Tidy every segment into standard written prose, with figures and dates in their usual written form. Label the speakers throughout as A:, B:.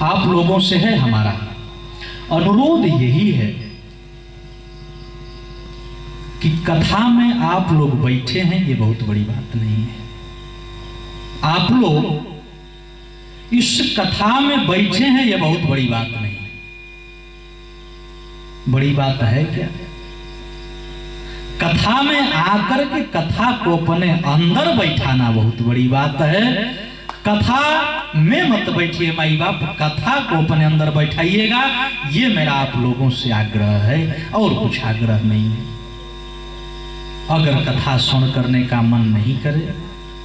A: आप लोगों से है हमारा अनुरोध यही है कि कथा में आप लोग बैठे हैं, ये बहुत बड़ी बात नहीं है। आप लोग इस कथा में बैठे हैं, ये बहुत बड़ी बात नहीं है। बड़ी बात है क्या? कथा में आकर के कथा को अपने अंदर बैठाना बहुत बड़ी बात है। कथा में मत बैठिए माई बाप, कथा को अपने अंदर बैठाइएगा। ये मेरा आप लोगों से आग्रह है और कुछ आग्रह नहीं है। अगर कथा सुन करने का मन नहीं करे,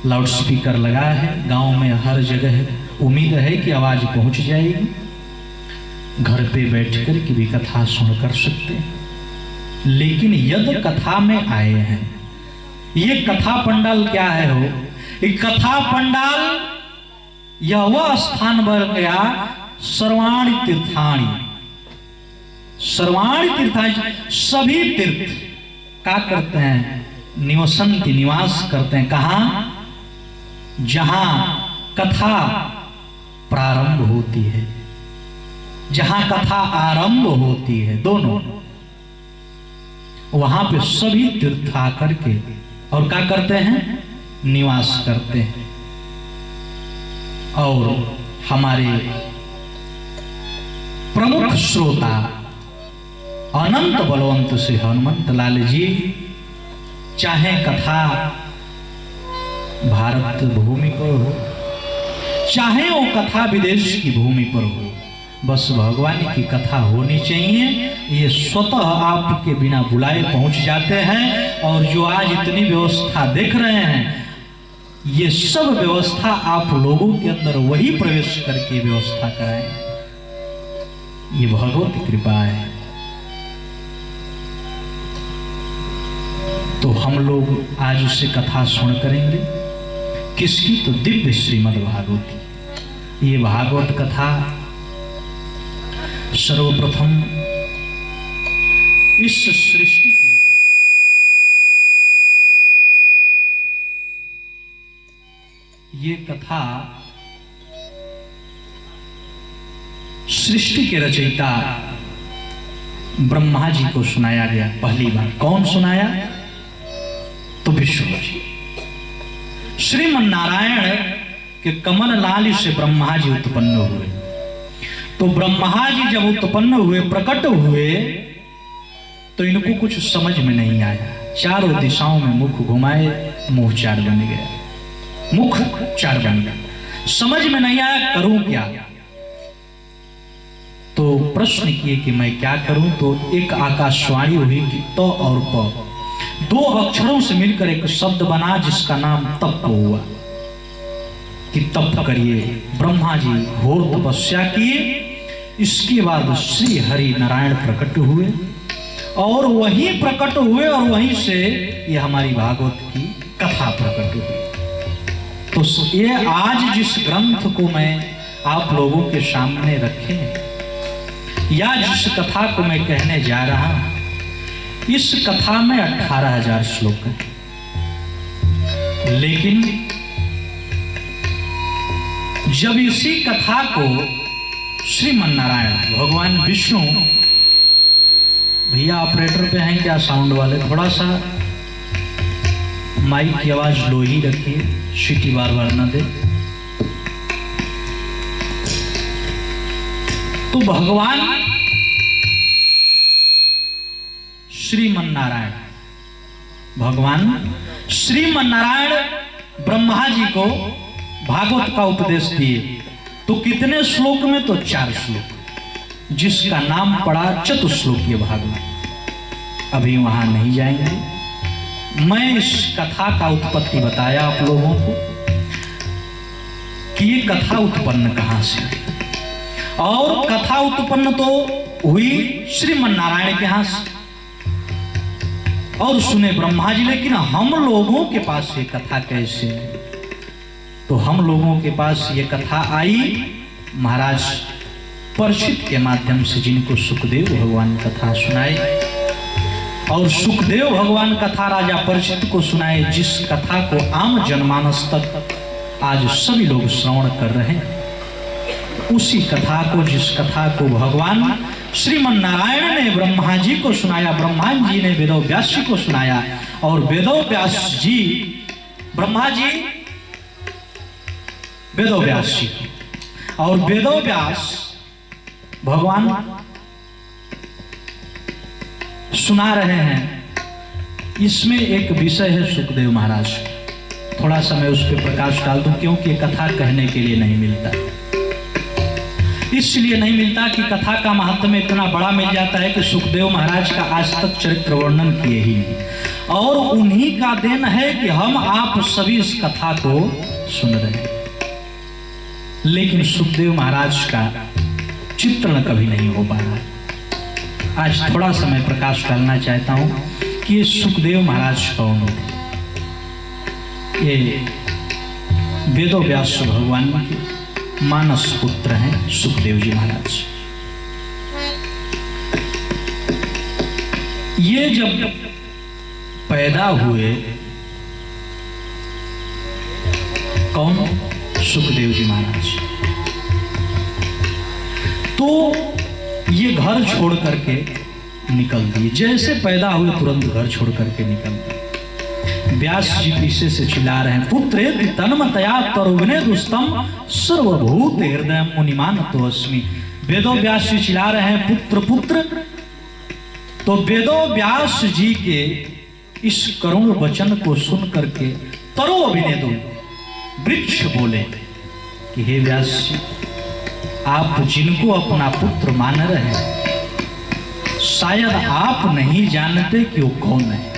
A: लाउड स्पीकर लगा है गांव में हर जगह, उम्मीद है कि आवाज पहुंच जाएगी। घर पे बैठकर की भी कथा सुन कर सकते हैं। लेकिन यदि कथा में आए हैं, ये कथा पंडाल क्या है हो? ये कथा पंडाल यह वह स्थान बन गया सर्वाणी तीर्थाणी। सर्वाणी तीर्थाणी, सभी तीर्थ क्या करते हैं? निवसंति, निवास करते हैं। कहां? जहां कथा प्रारंभ होती है, जहां कथा आरंभ होती है, दोनों वहां पे सभी तीर्थ आकर के और क्या करते हैं? निवास करते हैं। और हमारे प्रमुख श्रोता अनंत बलवंत से हनुमंत लाल जी, चाहे कथा भारत भूमि पर हो, चाहे वो कथा विदेश की भूमि पर हो, बस भगवान की कथा होनी चाहिए। ये स्वतः आपके बिना बुलाए पहुंच जाते हैं। और जो आज इतनी व्यवस्था देख रहे हैं, ये सब व्यवस्था आप लोगों के अंदर वही प्रवेश करके व्यवस्था कराए। ये भगवत कृपा है। तो हम लोग आज उससे कथा सुन करेंगे। किसकी? तो दिव्य श्रीमद् भागवती। ये भागवत कथा सर्वप्रथम इस सृष्टि के ये कथा सृष्टि के रचयिता ब्रह्मा जी को सुनाया गया पहली बार। कौन सुनाया? तो विष्णु जी। श्रीमन नारायण के कमल लाल से ब्रह्मा जी उत्पन्न हुए। तो ब्रह्मा जी जब उत्पन्न हुए, प्रकट हुए, तो इनको कुछ समझ में नहीं आया। चारों दिशाओं में मुख घुमाए, मुंह चार बन गया, मुख चार बन गया। समझ में नहीं आया करूं क्या। तो प्रश्न किए कि मैं क्या करूं। तो एक आकाशवाणी हुई कि तो और प, दो अक्षरों से मिलकर एक शब्द बना जिसका नाम तप हुआ कि तप करिए। ब्रह्मा जी घोर तपस्या किए। इसके बाद श्री हरि नारायण प्रकट हुए और वहीं प्रकट हुए और वहीं से ये हमारी भागवत की कथा प्रकट हुई। तो ये आज जिस ग्रंथ को मैं आप लोगों के सामने रखे या जिस कथा को मैं कहने जा रहा हूं, इस कथा में 18,000 श्लोक हैं। लेकिन जब इसी कथा को श्रीमन नारायण भगवान विष्णु, भैया ऑपरेटर पे हैं क्या साउंड वाले? थोड़ा सा माइक की आवाज लो ही रखिए, सीटी बार बार ना दे। तो भगवान श्रीमन नारायण, भगवान श्रीमन नारायण ब्रह्मा जी को भागवत का उपदेश दिए। तो कितने श्लोक में? तो 4 श्लोक, जिसका नाम पड़ा चतुश्लोकीय भागवत। अभी वहां नहीं जाएंगे। मैं इस कथा का उत्पत्ति बताया आप लोगों को कि ये कथा उत्पन्न कहां से, और कथा उत्पन्न तो हुई श्रीमन नारायण के यहां से और सुने ब्रह्मा जी। लेकिन हम लोगों के पास ये कथा कैसे? तो हम लोगों के पास ये कथा आई महाराज परीक्षित के माध्यम से, जिनको सुखदेव भगवान कथा सुनाए। और सुखदेव भगवान कथा राजा परीक्षित को सुनाए, जिस कथा को आम जनमानस तक आज सभी लोग श्रवण कर रहे हैं। उसी कथा को, जिस कथा को भगवान श्रीमन नारायण ने ब्रह्मा जी को सुनाया, ब्रह्मा जी ने वेदव्यास जी को सुनाया, और वेदव्यास जी, ब्रह्मा जी वेदव्यास जी, और वेदव्यास भगवान सुना रहे हैं। इसमें एक विषय है सुखदेव महाराज, थोड़ा सा मैं उस पर प्रकाश डाल दूं, क्योंकि कथा कहने के लिए नहीं मिलता, इसलिए नहीं मिलता कि कथा का महत्व इतना बड़ा मिल जाता है कि सुखदेव महाराज का आज तक चरित्र वर्णन किए ही नहीं, और उन्हीं का देन है कि हम आप सभी इस कथा को सुन रहे हैं। लेकिन सुखदेव महाराज का चित्रण कभी नहीं हो पा रहा। आज थोड़ा सा मैं प्रकाश डालना चाहता हूं कि ये सुखदेव महाराज कौन थे। ये वेदव्यास भगवान के मानस पुत्र हैं सुखदेव जी महाराज। ये जब पैदा हुए, कौन? सुखदेव जी महाराज। तो ये घर छोड़ करके निकल दिए, जैसे पैदा हुए तुरंत घर छोड़ करके निकल दिए। व्यास जी पीछे से चिल्ला रहे हैं, पुत्रे तन्मतया तरुग्ने दुस्तम सर्वभूत हृदय मुनिमान तो अस्मि। वेदव्यास जी चिल्ला रहे हैं, पुत्र पुत्र। तो वेदव्यास जी के इस करुण वचन को सुन करके तरो अभिनेदु वृक्ष बोले कि हे व्यास जी, आप जिनको अपना पुत्र मान रहे हैं, शायद आप नहीं जानते कि वो कौन है।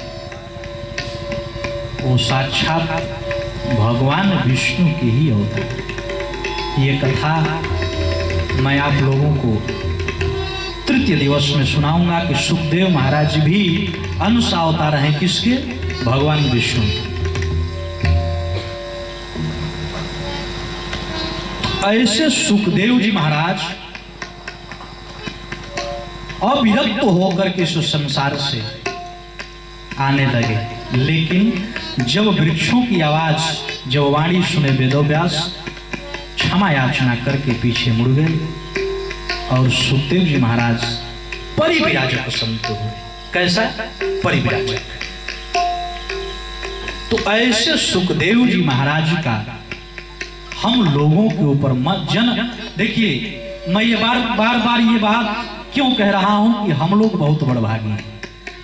A: वो साक्षात भगवान विष्णु की ही अवतार। ये कथा मैं आप लोगों को तृतीय दिवस में सुनाऊंगा कि सुखदेव महाराज भी अंश अवतार हैं किसके? भगवान विष्णु। ऐसे सुखदेव जी महाराज अविरक्त होकर के इस संसार से आने लगे, लेकिन जब वृक्षों की आवाज, जब वाणी सुने वेदव्यास क्षमा याचना करके पीछे मुड़ गए, और सुखदेव जी महाराज परिव्राजक संत हुए। कैसा? परिव्राजक। तो ऐसे सुखदेव जी महाराज का हम लोगों के ऊपर मत जन। देखिए, मैं ये बार ये बात क्यों कह रहा हूं कि हम लोग बहुत बड़भागी हैं,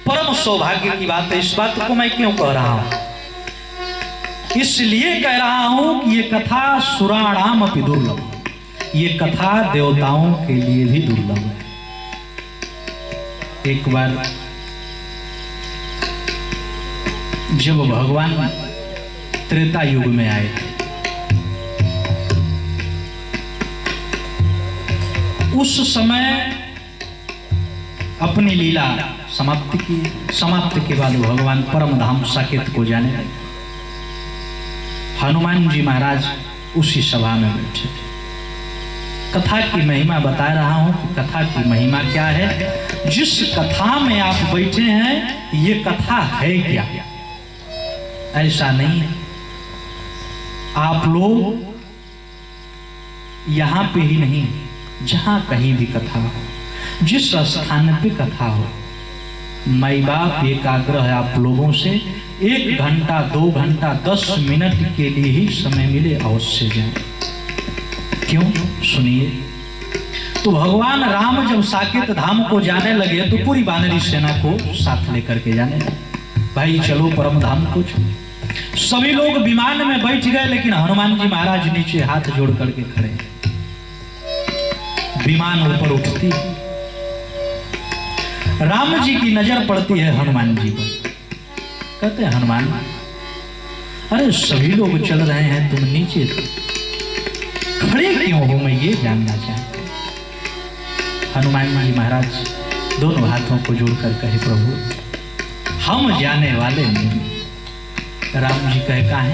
A: परम सौभाग्य की बात है। इस बात को मैं क्यों कह रहा हूं? इसलिए कह रहा हूं कि ये कथा सुराणाम अपि दुर्लभ, ये कथा देवताओं के लिए भी दुर्लभ है। एक बार जब भगवान त्रेता युग में आए थे, उस समय अपनी लीला समाप्त की। समाप्त के बाद भगवान परम धाम साकेत को जाने लगे। हनुमान जी महाराज उसी सभा में बैठे थे। कथा की महिमा बता रहा हूं कि कथा की महिमा क्या है। जिस कथा में आप बैठे हैं, ये कथा है क्या? ऐसा नहीं है। आप लोग यहां पे ही नहीं, जहां कहीं भी कथा हो, जिस स्थान पे कथा हो, माई बाप एकाग्र है आप लोगों से 1 घंटा 2 घंटा 10 मिनट के लिए ही समय मिले अवश्य जाएं। क्यों? सुनिए। तो भगवान राम जब साकेत धाम को जाने लगे तो पूरी वानरी सेना को साथ लेकर के जाने लगे। भाई चलो परम धाम को चलो। सभी लोग विमान में बैठ गए, लेकिन हनुमान जी महाराज नीचे हाथ जोड़ करके खड़े। विमान ऊपर उठती, राम जी की नजर पड़ती है हनुमान जी पर। कहते हैं हनुमान, अरे सभी लोग चल रहे हैं, तुम नीचे खड़े क्यों हो? मैं ये जानना चाहता हूं। हनुमान जी महाराज दोनों हाथों को जोड़कर कहे, प्रभु हम जाने वाले नहीं। राम जी कहे, कहाँ है?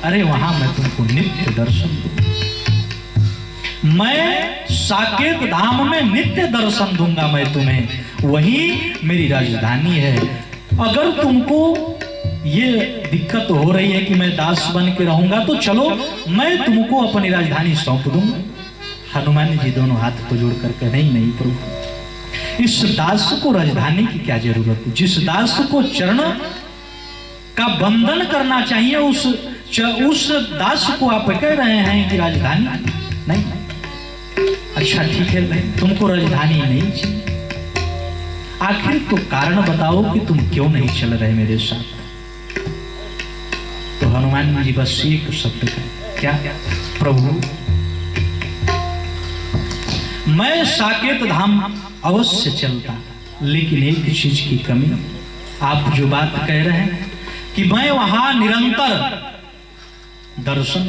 A: अरे वहां मैं तुमको नित्य दर्शन दूंगा। मैं साकेत धाम में नित्य दर्शन दूंगा मैं तुम्हें, वही मेरी राजधानी है। अगर तुमको ये दिक्कत हो रही है कि मैं दास बन के रहूंगा, तो चलो मैं तुमको अपनी राजधानी सौंप दूंगा। हनुमान जी दोनों हाथ को जोड़ कर कहे, नहीं प्रभु, इस दास को राजधानी की क्या जरूरत है? जिस दास को चरण का बंधन करना चाहिए उस दास को आप कह रहे हैं कि राजधानी नहीं। अच्छा ठीक है भाई, तुमको राजधानी नहीं चाहिए, आखिर तो कारण बताओ कि तुम क्यों नहीं चल रहे मेरे साथ। तो हनुमान जी बस एक शब्द कहे, क्या? प्रभु मैं साकेत धाम अवश्य चलता, लेकिन एक चीज की कमी। आप जो बात कह रहे हैं कि मैं वहां निरंतर दर्शन,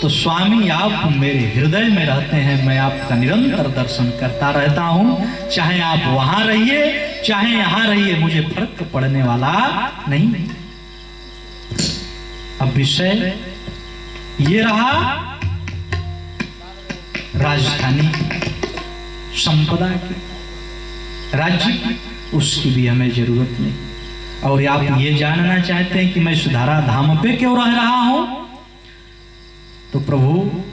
A: तो स्वामी आप मेरे हृदय में रहते हैं, मैं आपका निरंतर दर्शन करता रहता हूं, चाहे आप वहां रहिए चाहे यहां रहिए, मुझे फर्क पड़ने वाला नहीं। अब विषय ये रहा राजधानी संपदा की, राज्य की, उसकी भी हमें जरूरत नहीं। और आप ये जानना चाहते हैं कि मैं इस धरा धाम पे क्यों रह रहा हूं, तो प्रभु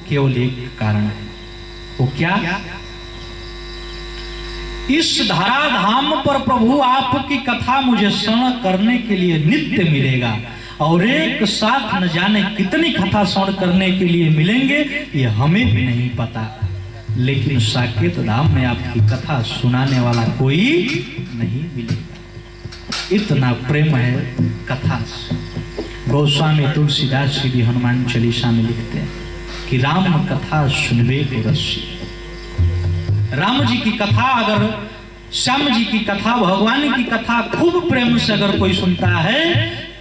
A: केवल एक कारण है, वो क्या? इस धरा धाम पर प्रभु आपकी कथा मुझे श्रवण करने के लिए नित्य मिलेगा, और एक साथ न जाने कितनी कथा श्रवण करने के लिए मिलेंगे ये हमें भी नहीं पता, लेकिन साकेत धाम में आपकी कथा सुनाने वाला कोई नहीं मिलेगा। इतना प्रेम है कथा से। गोस्वामी तुलसीदास जी भी हनुमान चालीसा में लिखते हैं कि राम कथा सुनवे को रसी। राम जी की कथा, अगर श्याम जी की कथा, भगवान की कथा खूब प्रेम से अगर कोई सुनता है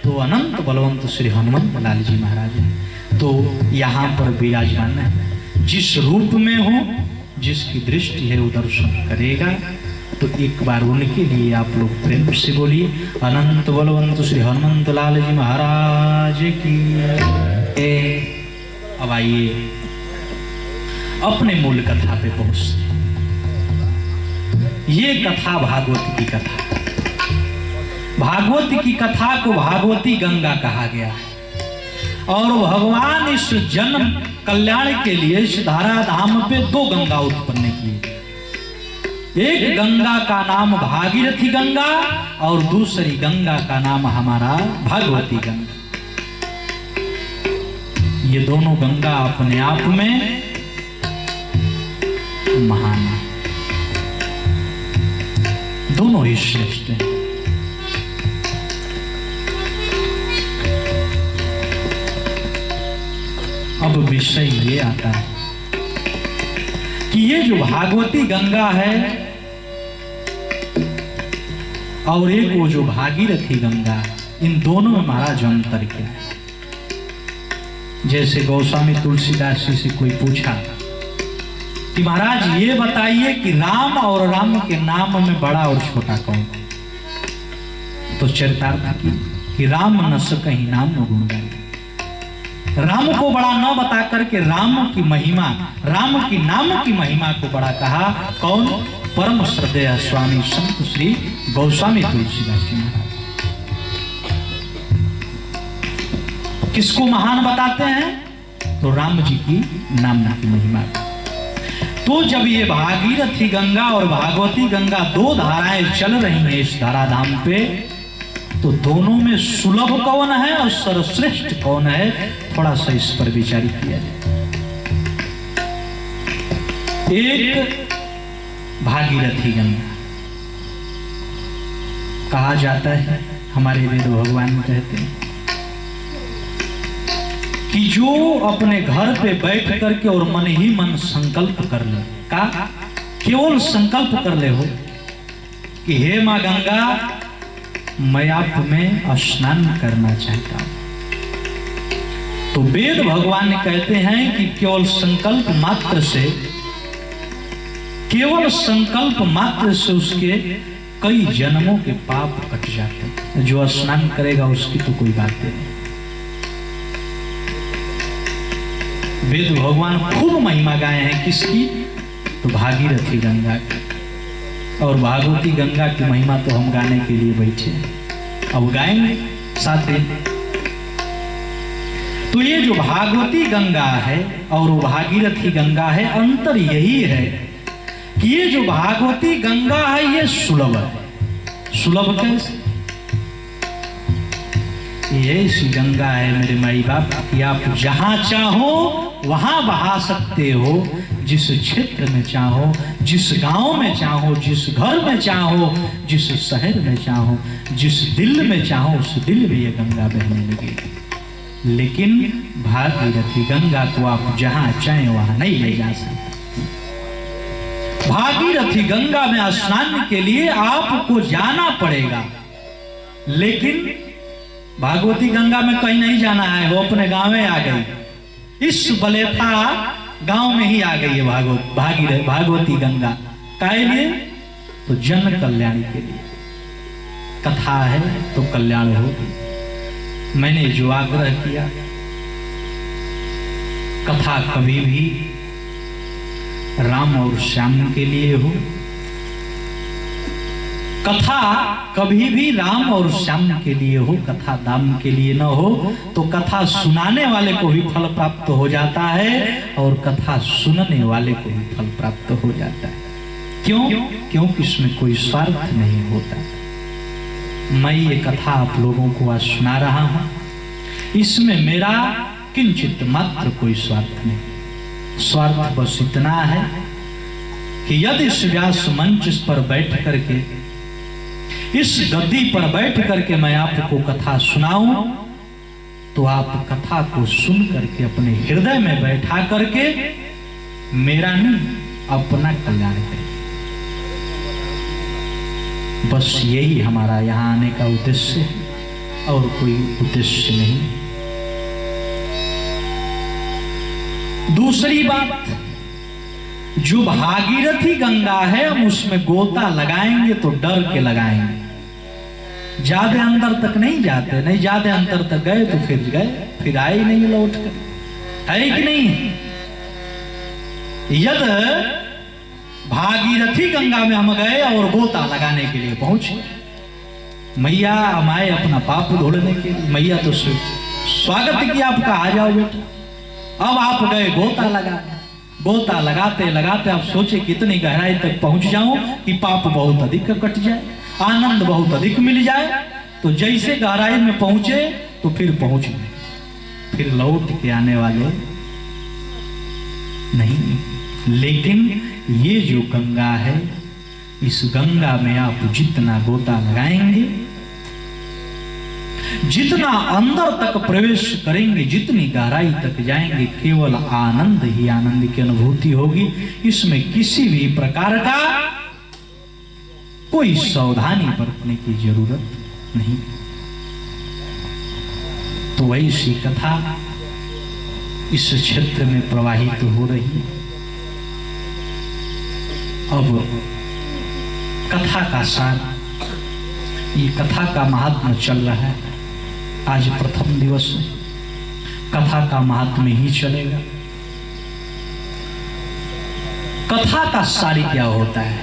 A: तो अनंत बलवंत श्री हनुमंत लाल जी महाराज है। तो यहाँ पर विराजमान है, जिस रूप में हो, जिसकी दृष्टि है वो दर्शन करेगा। तो एक बार उनके लिए आप लोग प्रेम से बोलिए, अनंत बलवंत श्री हनुमंत लाल जी महाराज की। अब आइए अपने मूल कथा पे पहुंचते। ये कथा भागवत की कथा। भागवत की कथा को भागवती गंगा कहा गया है, और भगवान इस जन्म कल्याण के लिए इस धरा धाम पे दो गंगा उत्पन्न की। एक गंगा का नाम भागीरथी गंगा और दूसरी गंगा का नाम हमारा भागवती गंगा। ये दोनों गंगा अपने आप में महान है, दोनों ही श्रेष्ठ हैं। अब विषय ये आता है कि ये जो भागवती गंगा है और एक वो जो भागीरथी गंगा, इन दोनों में महाराज अंतर क्या है? जैसे गोस्वामी तुलसीदास जी से कोई पूछा कि महाराज ये बताइए कि राम और राम के नाम में बड़ा और छोटा कौन? तो चरितार्थ कि राम न सकहि नाम गुण गाए। राम को बड़ा न बता करके राम की महिमा, राम की नाम की महिमा को बड़ा कहा। कौन? परम श्रद्धेय स्वामी संत श्री गोस्वामी तुलसीदास जी महाराज। किसको महान बताते हैं? तो राम जी की नाम की महिमा। तो जब ये भागीरथी गंगा और भागवती गंगा दो धाराएं चल रही हैं इस धराधाम पे, तो दोनों में सुलभ कौन है और सर्वश्रेष्ठ कौन है? थोड़ा सा इस पर विचार किया जाए। एक भागीरथी गंगा कहा जाता है, हमारे वेद भगवान कहते हैं कि जो अपने घर पे बैठ करके और मन ही मन संकल्प कर ले, का केवल संकल्प कर ले हो कि हे मां गंगा, मैं आप में स्नान करना चाहता हूं, तो वेद भगवान कहते हैं कि केवल संकल्प मात्र से, केवल संकल्प मात्र से उसके कई जन्मों के पाप कट जाते हैं। जो स्नान करेगा उसकी तो कोई बात नहीं। वेद भगवान खूब महिमा गाए हैं किसकी? तो भागीरथी गंगा की। और भागवती गंगा की महिमा तो हम गाने के लिए बैठे हैं, अब गाएंगे साथ ही। तो ये जो भागवती गंगा है और वो भागीरथी गंगा है, अंतर यही है कि ये जो भागवती गंगा है ये सुलभ है। सुलभ कैसे? ये ऐसी गंगा है मेरे माई बाप कि आप जहां चाहो वहां बहा सकते हो, जिस क्षेत्र में चाहो, जिस गांव में चाहो, जिस घर में चाहो, जिस शहर में चाहो, जिस दिल में चाहो, उस दिल में ये गंगा बहने लगेगी। लेकिन भागीरथी गंगा को आप जहां चाहे वहां नहीं ले जा सकते। भागीरथी गंगा में स्नान के लिए आपको जाना पड़ेगा, लेकिन भागवती गंगा में कहीं नहीं जाना है, वो अपने गांव में आ गई। इस बलेथा गांव में ही आ गई है भागवती गंगा। काहे लिए? तो जन कल्याण के लिए। कथा है तो कल्याण होगी। मैंने जो आग्रह किया, कथा कभी भी राम और श्याम के लिए हो, कथा कभी भी राम और श्याम के लिए हो, कथा दाम के लिए न हो, तो कथा सुनाने वाले को भी फल प्राप्त हो जाता है और कथा सुनने वाले को भी फल प्राप्त हो जाता है। क्यों? क्योंकि इसमें कोई स्वार्थ नहीं होता। मैं ये कथा आप लोगों को आज सुना रहा हूं, इसमें मेरा किंचित मात्र कोई स्वार्थ नहीं। स्वार्थ बस इतना है कि यदि इस व्यास मंच पर बैठ करके, इस गद्दी पर बैठ करके मैं आपको कथा सुनाऊं, तो आप कथा को सुन करके अपने हृदय में बैठा करके मेरा नहीं अपना कल्याण करें। बस यही हमारा यहां आने का उद्देश्य है और कोई उद्देश्य नहीं। दूसरी बात, जो भागीरथी गंगा है हम उसमें गोता लगाएंगे तो डर के लगाएंगे। ज्यादा अंदर तक नहीं जाते, नहीं ज्यादा अंदर तक गए तो फिर गए, फिर आए नहीं लौट कर, है कि नहीं? यद भागीरथी गंगा में हम गए और गोता लगाने के लिए पहुंचे, मैया हम आए अपना पाप धोने के लिए। मैया तो स्वागत किया आपका, आ जाओ बेटा। अब आप गए गोता लगा, गोता लगाते लगाते आप सोचे कितनी गहराई तक पहुंच जाऊं कि पाप बहुत अधिक कट जाए, आनंद बहुत अधिक मिल जाए। तो जैसे गहराई में पहुंचे तो फिर पहुंच गए, फिर लौट के आने वाले नहीं। लेकिन ये जो गंगा है, इस गंगा में आप जितना गोता लगाएंगे, जितना अंदर तक प्रवेश करेंगे, जितनी गहराई तक जाएंगे, केवल आनंद ही आनंद की अनुभूति होगी। इसमें किसी भी प्रकार का कोई सावधानी बरतने की जरूरत नहीं। तो ऐसी कथा इस क्षेत्र में प्रवाहित हो रही है। अब कथा का सार, ये कथा का महात्म्य चल रहा है। आज प्रथम दिवस कथा का महात्म्य ही चलेगा। कथा का सार क्या होता है?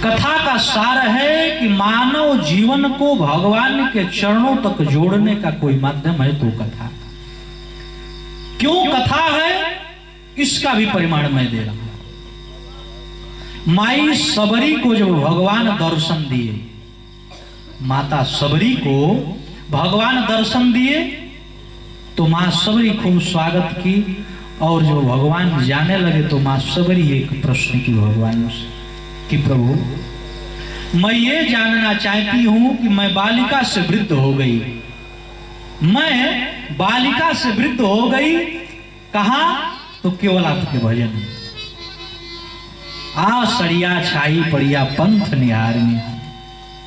A: कथा का सार है कि मानव जीवन को भगवान के चरणों तक जोड़ने का कोई माध्यम है तो कथा। क्यों कथा है, इसका भी परिमाण मैं दे रहा हूं। माई सबरी को जब भगवान दर्शन दिए, माता सबरी को भगवान दर्शन दिए, तो मां सबरी खूब स्वागत की। और जो भगवान जाने लगे तो मां सबरी एक प्रश्न की भगवान से कि प्रभु, मैं ये जानना चाहती हूं कि मैं बालिका से वृद्ध हो गई, मैं बालिका से वृद्ध हो गई, कहां? तो केवल आपके भजन में। आ सड़िया छाई पड़िया पंथ निहार में,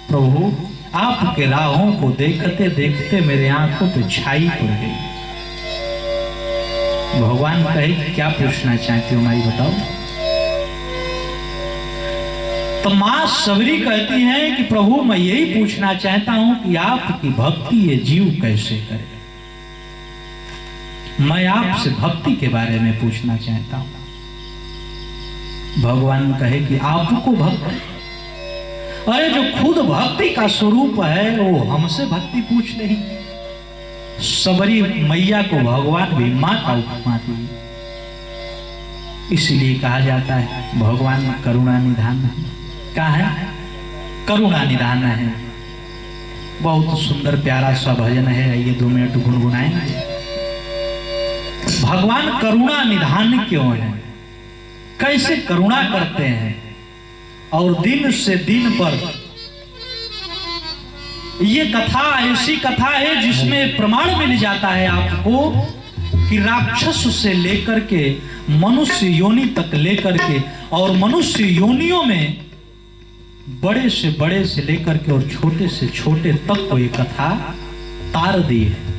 A: प्रभु आपके राहों को देखते देखते मेरे आंखों पे छाई पड़ गई। भगवान कहे क्या पूछना चाहती हो माई, बताओ। तो मां सबरी कहती हैं कि प्रभु मैं यही पूछना चाहता हूं कि आपकी भक्ति ये जीव कैसे करे। मैं आपसे भक्ति के बारे में पूछना चाहता हूं। भगवान कहे कि आपको भक्ति, अरे जो खुद भक्ति का स्वरूप है वो हमसे भक्ति पूछ रही। सबरी मैया को भगवान भी माँ का उपमा दिए। इसलिए कहा जाता है भगवान करुणा निधान है। क्या है? करुणा निधान है। बहुत सुंदर प्यारा सा भजन है, ये 2 मिनट गुनगुनाएंगे। भगवान करुणा निधान क्यों है, कैसे करुणा करते हैं, और दिन से दिन पर ये कथा ऐसी कथा है जिसमें प्रमाण मिल जाता है आपको कि राक्षस से लेकर के मनुष्य योनि तक लेकर के, और मनुष्य योनियों में बड़े से बड़े से लेकर के और छोटे से छोटे तक को ये कथा तार दी है।